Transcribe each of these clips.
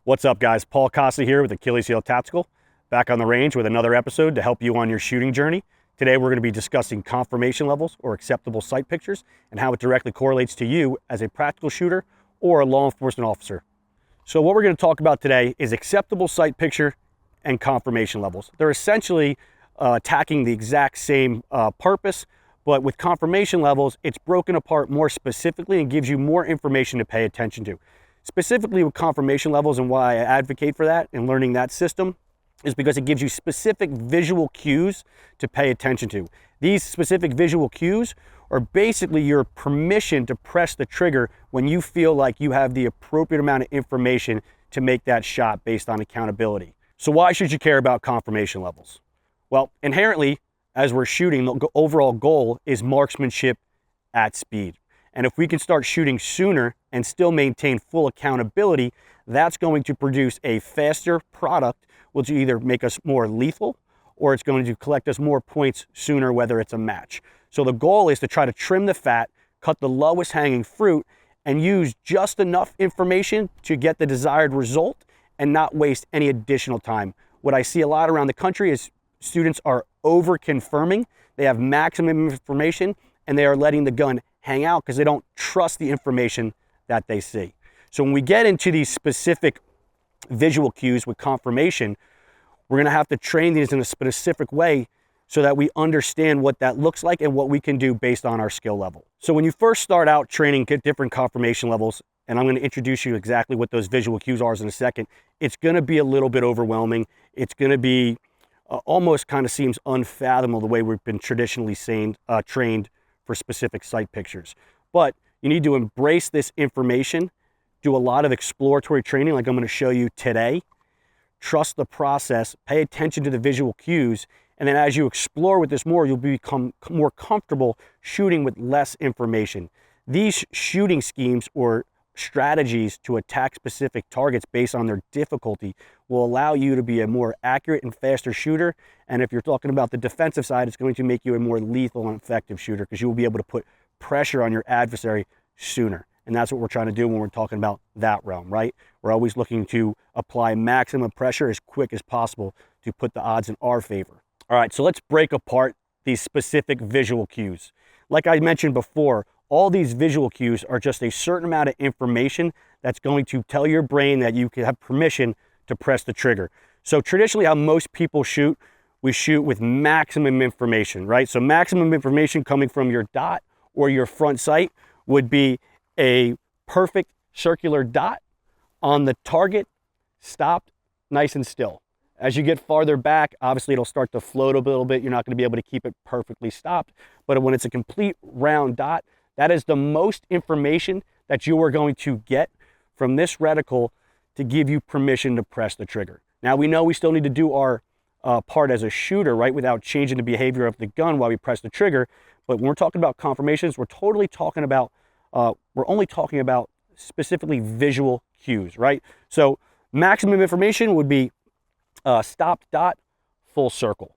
What's up, guys? Paul Costa here with Achilles Tactical, back on the range with another episode to help you on your shooting journey. Today we're going to be discussing confirmation levels or acceptable sight pictures and how it directly correlates to you as a practical shooter or a law enforcement officer. So what we're going to talk about today is acceptable sight picture and confirmation levels. They're essentially attacking the exact same purpose, but with confirmation levels, it's broken apart more specifically and gives you more information to pay attention to. Specifically with confirmation levels, and why I advocate for that and learning that system is because it gives you specific visual cues to pay attention to. These specific visual cues are basically your permission to press the trigger when you feel like you have the appropriate amount of information to make that shot based on accountability. So why should you care about confirmation levels? Well, inherently, as we're shooting, the overall goal is marksmanship at speed. And if we can start shooting sooner and still maintain full accountability, that's going to produce a faster product, which will either make us more lethal or it's going to collect us more points sooner, whether it's a match. So the goal is to try to trim the fat, cut the lowest hanging fruit, and use just enough information to get the desired result and not waste any additional time. What I see a lot around the country is students are over confirming. They have maximum information and they are letting the gun hang out because they don't trust the information that they see. So when we get into these specific visual cues with confirmation, we're going to have to train these in a specific way so that we understand what that looks like and what we can do based on our skill level. So when you first start out training, get different confirmation levels, and I'm going to introduce you exactly what those visual cues are in a second, it's going to be a little bit overwhelming. It's going to be almost kind of seems unfathomable the way we've been traditionally trained for specific sight pictures. But you need to embrace this information, do a lot of exploratory training like I'm going to show you today, trust the process, pay attention to the visual cues, and then as you explore with this more, you'll become more comfortable shooting with less information. These shooting schemes or strategies to attack specific targets based on their difficulty will allow you to be a more accurate and faster shooter. And if you're talking about the defensive side, it's going to make you a more lethal and effective shooter because you will be able to put pressure on your adversary sooner. And that's what we're trying to do when we're talking about that realm, right? We're always looking to apply maximum pressure as quick as possible to put the odds in our favor. All right, so let's break apart these specific visual cues. Like I mentioned before, all these visual cues are just a certain amount of information that's going to tell your brain that you can have permission to press the trigger. So traditionally how most people shoot, we shoot with maximum information, right? So maximum information coming from your dot or your front sight would be a perfect circular dot on the target, stopped, nice and still. As you get farther back, obviously it'll start to float a little bit. You're not going to be able to keep it perfectly stopped. But when it's a complete round dot, that is the most information that you are going to get from this reticle to give you permission to press the trigger. Now we know we still need to do our part as a shooter, right, without changing the behavior of the gun while we press the trigger. But when we're talking about confirmations, we're only talking about specifically visual cues, right? So maximum information would be stopped dot, full circle.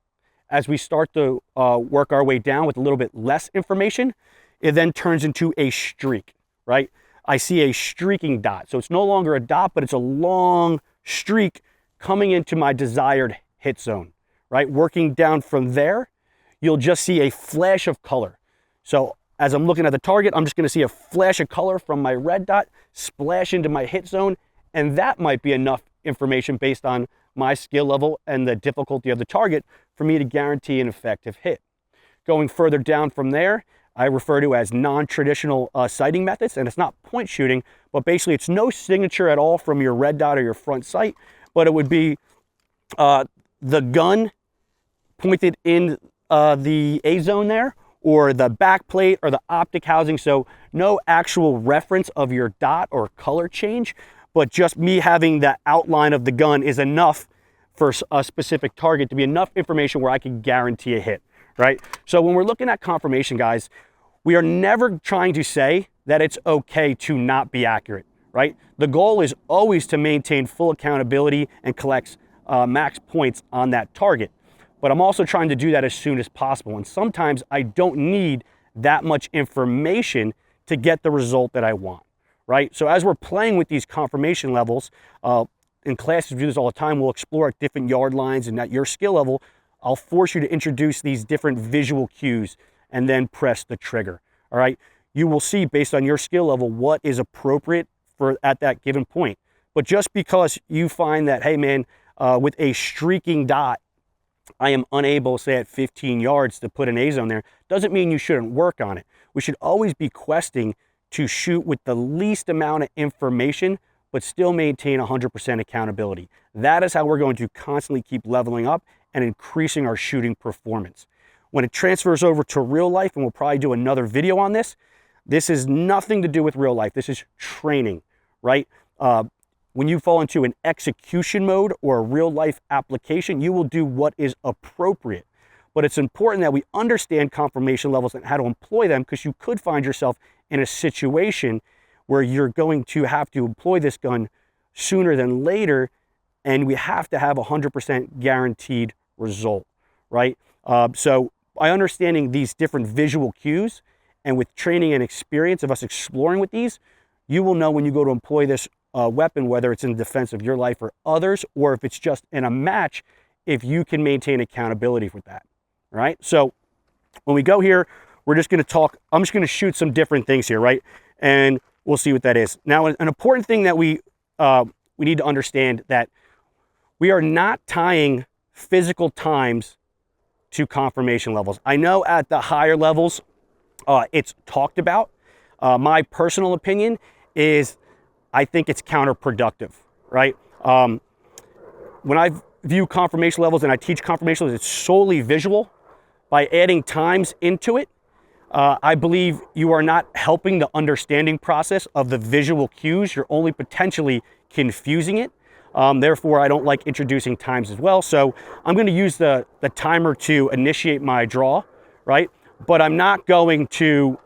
As we start to work our way down with a little bit less information, it then turns into a streak, right? I see a streaking dot. So it's no longer a dot, but it's a long streak coming into my desired hit zone, right? Working down from there, you'll just see a flash of color. So as I'm looking at the target, I'm just gonna see a flash of color from my red dot splash into my hit zone, and that might be enough information based on my skill level and the difficulty of the target for me to guarantee an effective hit. Going further down from there, I refer to as non-traditional sighting methods, and it's not point shooting, but basically it's no signature at all from your red dot or your front sight, but it would be the gun pointed in the A zone there, or the back plate or the optic housing. So no actual reference of your dot or color change, but just me having the outline of the gun is enough for a specific target to be enough information where I can guarantee a hit, right? So when we're looking at confirmation, guys, we are never trying to say that it's okay to not be accurate, right? The goal is always to maintain full accountability and collect max points on that target. But I'm also trying to do that as soon as possible. And sometimes I don't need that much information to get the result that I want, right? So as we're playing with these confirmation levels, in classes, we do this all the time. We'll explore at different yard lines, and at your skill level, I'll force you to introduce these different visual cues and then press the trigger. All right. You will see based on your skill level what is appropriate for at that given point. But just because you find that, hey man, with a streaking dot, I am unable, say at 15 yards, to put an A zone there, doesn't mean you shouldn't work on it. We should always be questing to shoot with the least amount of information, but still maintain 100% accountability. That is how we're going to constantly keep leveling up and increasing our shooting performance. When it transfers over to real life, and we'll probably do another video on this, this is nothing to do with real life. This is training, right? When you fall into an execution mode or a real life application, you will do what is appropriate. But it's important that we understand confirmation levels and how to employ them, because you could find yourself in a situation where you're going to have to employ this gun sooner than later, and we have to have 100% guaranteed result, right? So by understanding these different visual cues and with training and experience of us exploring with these, you will know when you go to employ this weapon, whether it's in defense of your life or others, or if it's just in a match, if you can maintain accountability with that, right? So when we go here, we're just going to talk, I'm just going to shoot some different things here, right? And we'll see what that is. Now, an important thing that we need to understand, that we are not tying physical times to confirmation levels. I know at the higher levels, it's talked about. My personal opinion is I think it's counterproductive, right? When I view confirmation levels and I teach confirmation levels, it's solely visual. By adding times into it, I believe you are not helping the understanding process of the visual cues. You're only potentially confusing it. Therefore, I don't like introducing times as well. So I'm going to use the timer to initiate my draw, right? But I'm not going to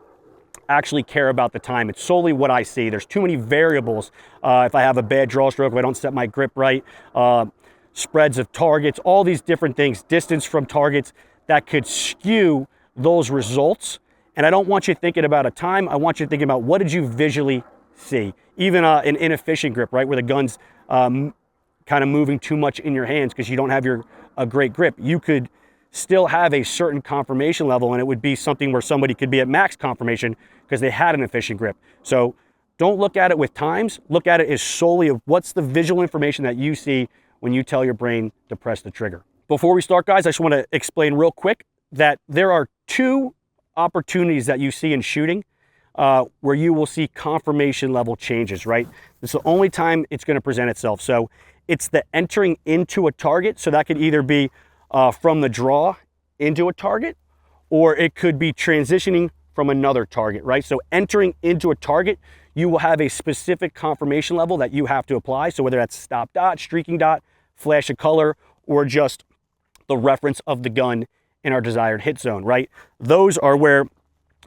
actually care about the time. It's solely what I see. There's too many variables. If I have a bad draw stroke, if I don't set my grip right, spreads of targets, all these different things, distance from targets, that could skew those results. And I don't want you thinking about a time. I want you thinking about, what did you visually see? Even an inefficient grip, right, where the gun's kind of moving too much in your hands because you don't have a great grip. You could still have a certain confirmation level, and it would be something where somebody could be at max confirmation because they had an efficient grip. So don't look at it with times. Look at it as solely of what's the visual information that you see when you tell your brain to press the trigger. Before we start, guys, I just want to explain real quick that there are two opportunities that you see in shooting where you will see confirmation level changes, right? This is the only time it's going to present itself. So it's the entering into a target. So that could either be from the draw into a target, or it could be transitioning from another target, right? So entering into a target, you will have a specific confirmation level that you have to apply. So whether that's stop dot, streaking dot, flash of color, or just the reference of the gun in our desired hit zone, right? Those are where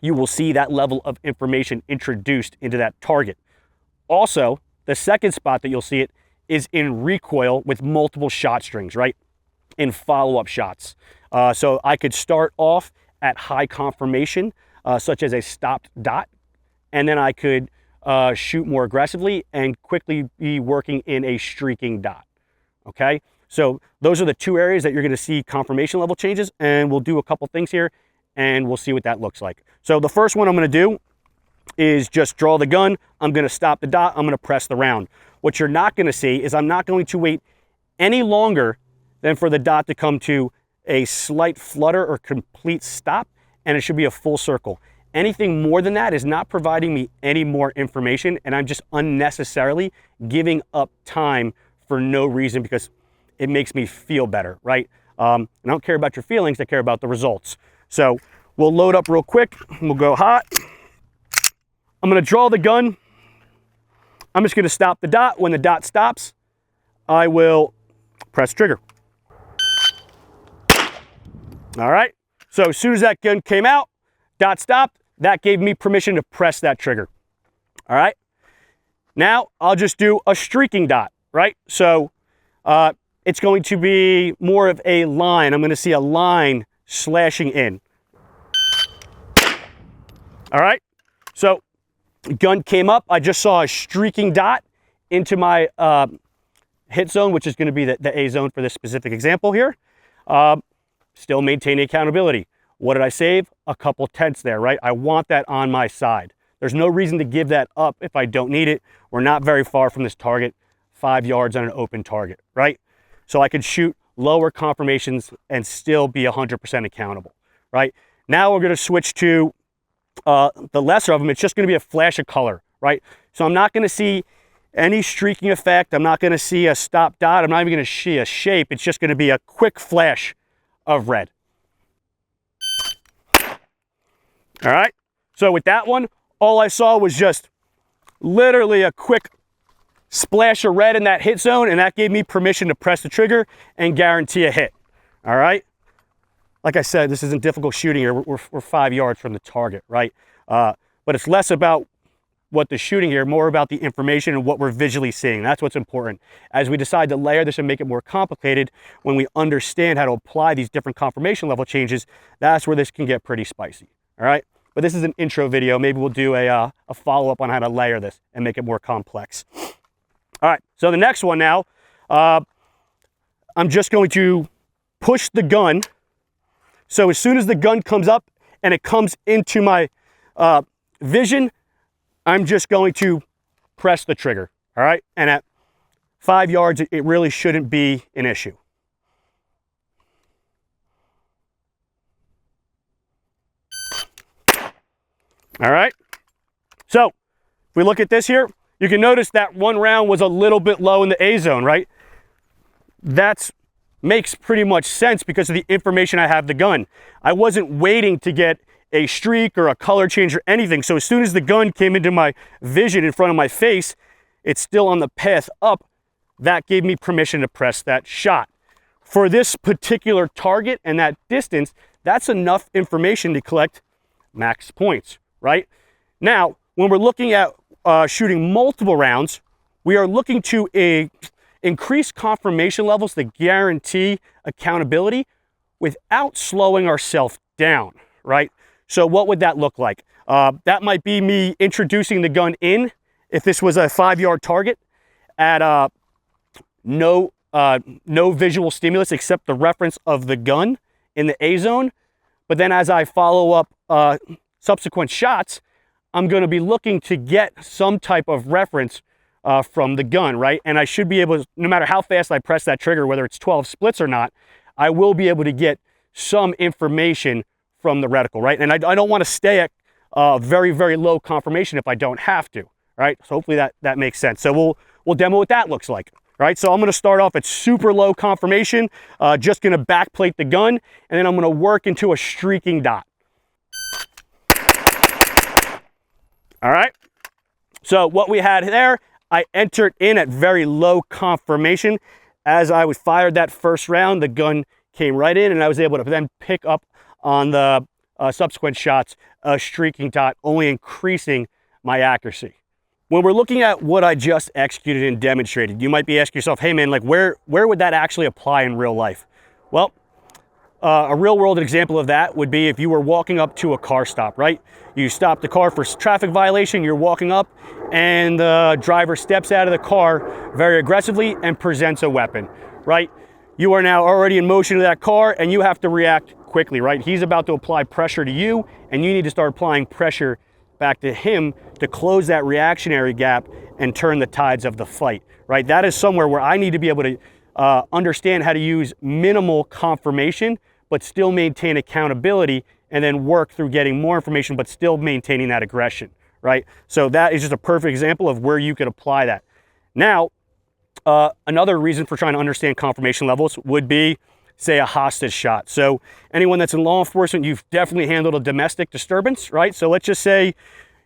you will see that level of information introduced into that target. Also, the second spot that you'll see it is in recoil with multiple shot strings, right? In follow-up shots. So I could start off at high confirmation, such as a stopped dot, and then I could shoot more aggressively and quickly be working in a streaking dot, okay? So those are the two areas that you're gonna see confirmation level changes, and we'll do a couple things here and we'll see what that looks like. So the first one I'm gonna do is just draw the gun. I'm gonna stop the dot, I'm gonna press the round. What you're not gonna see is I'm not going to wait any longer than for the dot to come to a slight flutter or complete stop, and it should be a full circle. Anything more than that is not providing me any more information, and I'm just unnecessarily giving up time for no reason because it makes me feel better, right? I don't care about your feelings, I care about the results. So we'll load up real quick, we'll go hot. I'm gonna draw the gun. I'm just gonna stop the dot. When the dot stops, I will press trigger. All right, so as soon as that gun came out, dot stopped, that gave me permission to press that trigger. All right, now I'll just do a streaking dot, right? So it's going to be more of a line. I'm gonna see a line slashing in. All right, so gun came up, I just saw a streaking dot into my hit zone, which is going to be the A zone for this specific example here. Still maintaining accountability. What did I save? A couple tenths there, right? I want that on my side. There's no reason to give that up if I don't need it. We're not very far from this target, 5 yards on an open target, right? So I could shoot lower conformations and still be 100% accountable, right? Now we're going to switch to the lesser of them. It's just going to be a flash of color, right? So I'm not going to see any streaking effect. I'm not going to see a stop dot. I'm not even going to see a shape. It's just going to be a quick flash of red. All right. So with that one, all I saw was just literally a quick splash of red in that hit zone, and that gave me permission to press the trigger and guarantee a hit. All right. Like I said, this isn't difficult shooting here. We're 5 yards from the target, right? But it's less about what the shooting here, more about the information and what we're visually seeing. That's what's important. As we decide to layer this and make it more complicated, when we understand how to apply these different conformation level changes, that's where this can get pretty spicy, all right? But this is an intro video. Maybe we'll do a follow-up on how to layer this and make it more complex. All right, so the next one now, I'm just going to push the gun. So as soon as the gun comes up and it comes into my vision, I'm just going to press the trigger, all right? And at 5 yards, it really shouldn't be an issue. All right? So if we look at this here, you can notice that one round was a little bit low in the A zone, right? That makes pretty much sense because of the information I have the gun. I wasn't waiting to get a streak or a color change or anything. So as soon as the gun came into my vision in front of my face, it's still on the path up. That gave me permission to press that shot. For this particular target and that distance, that's enough information to collect max points, right? Now, when we're looking at shooting multiple rounds, we are looking to increase conformation levels to guarantee accountability without slowing ourselves down, right? So what would that look like? That might be me introducing the gun in, if this was a 5 yard target, at no visual stimulus except the reference of the gun in the A zone. But then as I follow up subsequent shots, I'm going to be looking to get some type of reference from the gun, right? And I should be able to, no matter how fast I press that trigger, whether it's 12 splits or not, I will be able to get some information from the reticle, right? And I don't want to stay at very, very low conformation if I don't have to, right? So hopefully that makes sense. So we'll demo what that looks like, right? So I'm going to start off at super low conformation, just going to backplate the gun, and then I'm going to work into a streaking dot. All right. So what we had there, I entered in at very low conformation. As I fired that first round, the gun came right in, and I was able to then pick up on the subsequent shots, a streaking dot, only increasing my accuracy. When we're looking at what I just executed and demonstrated, you might be asking yourself, hey man, like where would that actually apply in real life? Well, a real world example of that would be if you were walking up to a car stop, right? You stop the car for traffic violation, you're walking up, and the driver steps out of the car very aggressively and presents a weapon, right? You are now already in motion to that car and you have to react quickly, right? He's about to apply pressure to you and you need to start applying pressure back to him to close that reactionary gap and turn the tides of the fight, right? That is somewhere where I need to be able to understand how to use minimal conformation, but still maintain accountability and then work through getting more information, but still maintaining that aggression, right? So that is just a perfect example of where you could apply that. Now, another reason for trying to understand conformation levels would be, say, a hostage shot. So anyone that's in law enforcement, you've definitely handled a domestic disturbance, right? So let's just say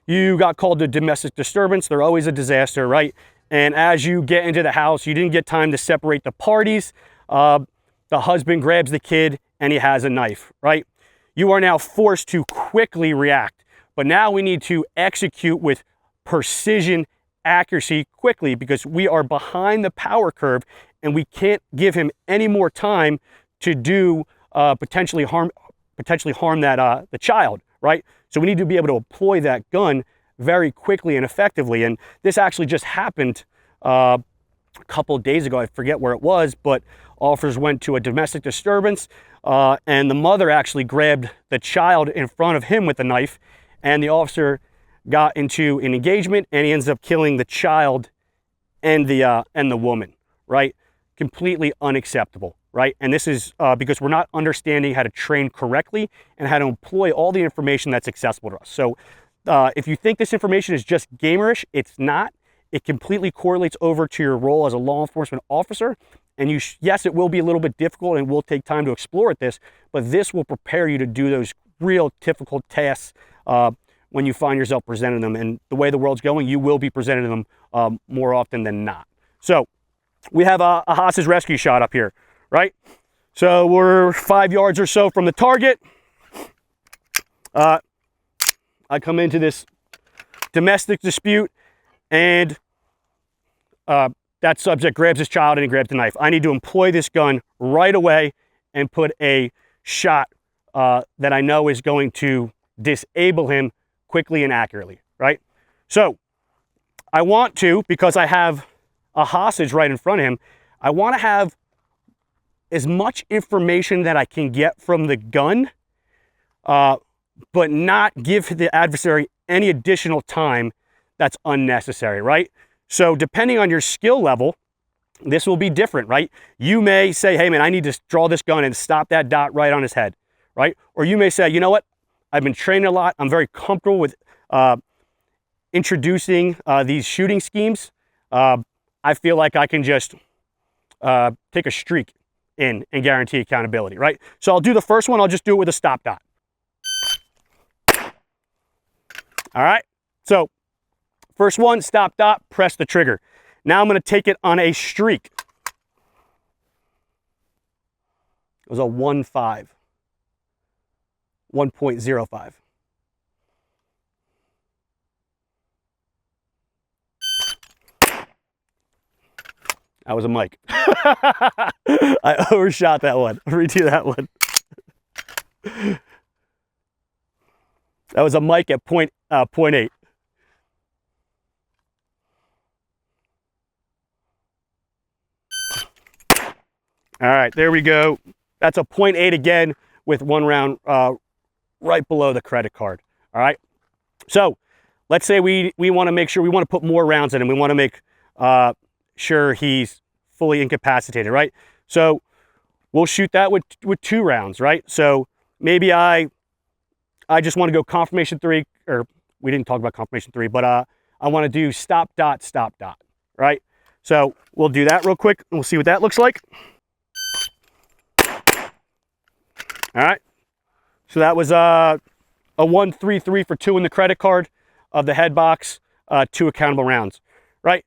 you got called to domestic disturbance. They're always a disaster, right? And as you get into the house, you didn't get time to separate the parties. The husband grabs the kid and he has a knife, right? You are now forced to quickly react. But now we need to execute with precision, accuracy quickly because we are behind the power curve and we can't give him any more time to do potentially harm that the child, right? So we need to be able to employ that gun very quickly and effectively. And this actually just happened a couple of days ago. I forget where it was, but officers went to a domestic disturbance, and the mother actually grabbed the child in front of him with a knife, and the officer got into an engagement, and he ends up killing the child and the woman, right? Completely unacceptable, right? And this is because we're not understanding how to train correctly and how to employ all the information that's accessible to us. So if you think this information is just gamerish, it's not. It completely correlates over to your role as a law enforcement officer. And yes, it will be a little bit difficult and will take time to explore this, but this will prepare you to do those real difficult tasks when you find yourself presenting them. And the way the world's going, you will be presenting them more often than not. So we have a hostage rescue shot up here, right? So we're 5 yards or so from the target. I come into this domestic dispute, and that subject grabs his child and he grabs the knife. I need to employ this gun right away and put a shot that I know is going to disable him quickly and accurately, right? So I want to, because I have a hostage right in front of him, I want to have as much information that I can get from the gun, but not give the adversary any additional time that's unnecessary, right? So depending on your skill level, this will be different, right? You may say, hey man, I need to draw this gun and stop that dot right on his head, right? Or you may say, you know what? I've been training a lot. I'm very comfortable with introducing these shooting schemes. I feel like I can just take a streak in and guarantee accountability, right? So I'll do the first one. I'll just do it with a stop dot. All right. So first one, stop dot, press the trigger. Now I'm going to take it on a streak. It was a 1.5. 1.05. That was a mic. I overshot that one. I'll redo that one. That was a mic at 0.8. All right, there we go. That's a 0.8 again with one round right below the credit card. All right. So let's say we want to make sure, we want to put more rounds in him. We want to make sure he's fully incapacitated, right? So we'll shoot that with 2 rounds, right? So maybe I just want to go confirmation 3, or we didn't talk about confirmation 3, but I want to do stop dot, right? So we'll do that real quick and we'll see what that looks like. All right. So that was a 1-3-3 for 2 in the credit card of the head box, 2 accountable rounds, right?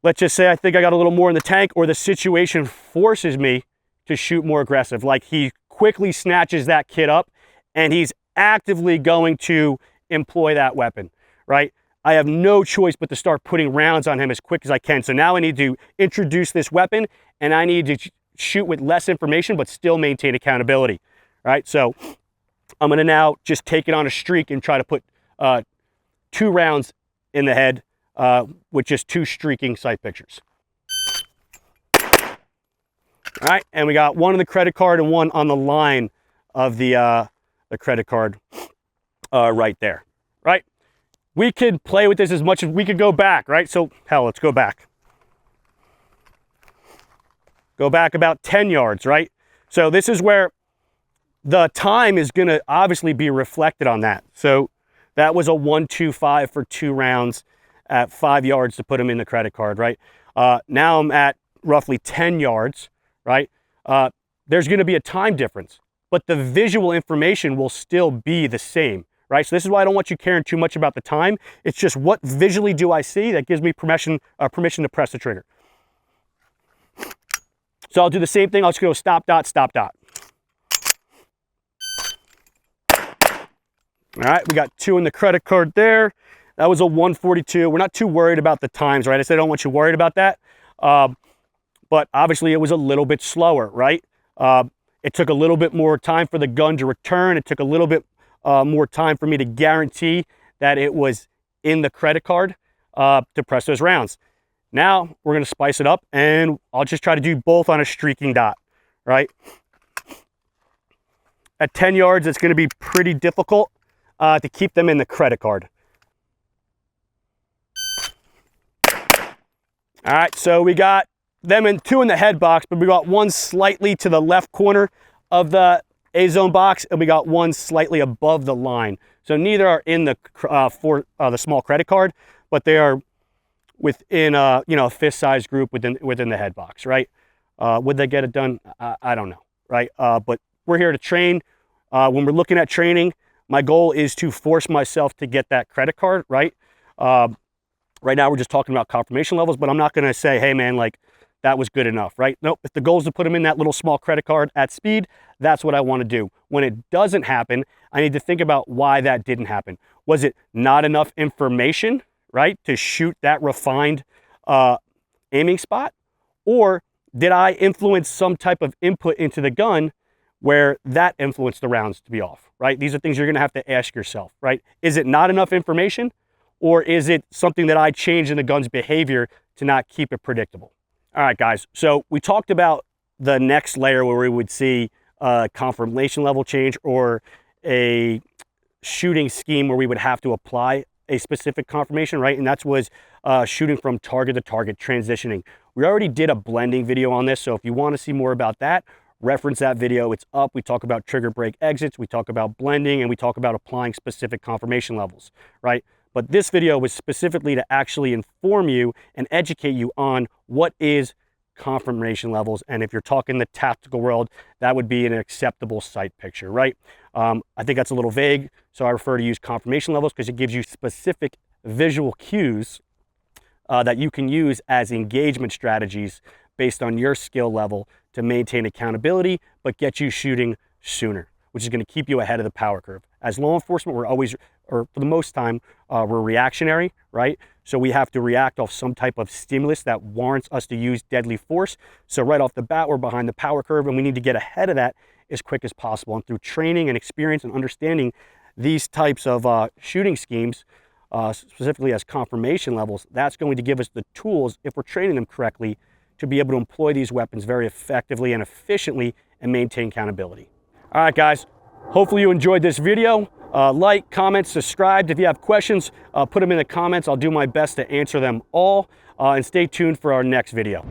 Let's just say I think I got a little more in the tank, or the situation forces me to shoot more aggressive. Like he quickly snatches that kid up and he's actively going to employ that weapon, right? I have no choice but to start putting rounds on him as quick as I can. So now I need to introduce this weapon and I need to shoot with less information, but still maintain accountability, right? So I'm gonna now just take it on a streak and try to put 2 rounds in the head with just 2 streaking sight pictures. All right, and we got 1 on the credit card and 1 on the line of the credit card right there, right? We could play with this as much as we could go back, right? So hell, let's go back. Go back about 10 yards, right? So this is where the time is gonna obviously be reflected on that. So that was a 1.25 for 2 rounds at 5 yards to put him in the credit card, right? Now I'm at roughly 10 yards, right? There's gonna be a time difference, but the visual information will still be the same, right? So this is why I don't want you caring too much about the time. It's just what visually do I see that gives me permission to press the trigger. So I'll do the same thing. I'll just go stop dot. All right, we got 2 in the credit card there. That was a 1:42. We're not too worried about the times, right? I said I don't want you worried about that. But obviously it was a little bit slower, right? It took a little bit more time for the gun to return. It took a little bit more time for me to guarantee that it was in the credit card to press those rounds. Now we're gonna spice it up, and I'll just try to do both on a streaking dot, right? At 10 yards, it's gonna be pretty difficult to keep them in the credit card. All right, so we got them in 2 in the head box, but we got 1 slightly to the left corner of the A-zone box, and we got 1 slightly above the line. So neither are in the the small credit card, but they are within a fist-size group within the head box, right? Would they get it done? I don't know, right? But we're here to train. When we're looking at training, my goal is to force myself to get that credit card, right? Right now, we're just talking about confirmation levels, but I'm not going to say, hey, man, like, that was good enough, right? Nope. If the goal is to put them in that little small credit card at speed, that's what I want to do. When it doesn't happen, I need to think about why that didn't happen. Was it not enough information, right, to shoot that refined aiming spot? Or did I influence some type of input into the gun where that influenced the rounds to be off, right? These are things you're going to have to ask yourself, right? Is it not enough information? Or is it something that I changed in the gun's behavior to not keep it predictable? All right, guys, so we talked about the next layer where we would see a confirmation level change or a shooting scheme where we would have to apply a specific confirmation, right? And that was shooting from target to target, transitioning. We already did a blending video on this, so if you want to see more about that, reference that video. It's up. We talk about trigger break exits, we talk about blending, and we talk about applying specific confirmation levels, right? But this video was specifically to actually inform you and educate you on what is confirmation levels. And if you're talking the tactical world, that would be an acceptable sight picture, right? I think that's a little vague, so I prefer to use confirmation levels because it gives you specific visual cues that you can use as engagement strategies based on your skill level to maintain accountability, but get you shooting sooner, which is going to keep you ahead of the power curve. As law enforcement, we're always, or for the most time, we're reactionary, right? So we have to react off some type of stimulus that warrants us to use deadly force. So right off the bat, we're behind the power curve, and we need to get ahead of that as quick as possible. And through training and experience and understanding these types of shooting schemes, specifically as confirmation levels, that's going to give us the tools, if we're training them correctly, to be able to employ these weapons very effectively and efficiently and maintain accountability. All right, guys, hopefully you enjoyed this video. Like, comment, subscribe. If you have questions, put them in the comments. I'll do my best to answer them all. And stay tuned for our next video.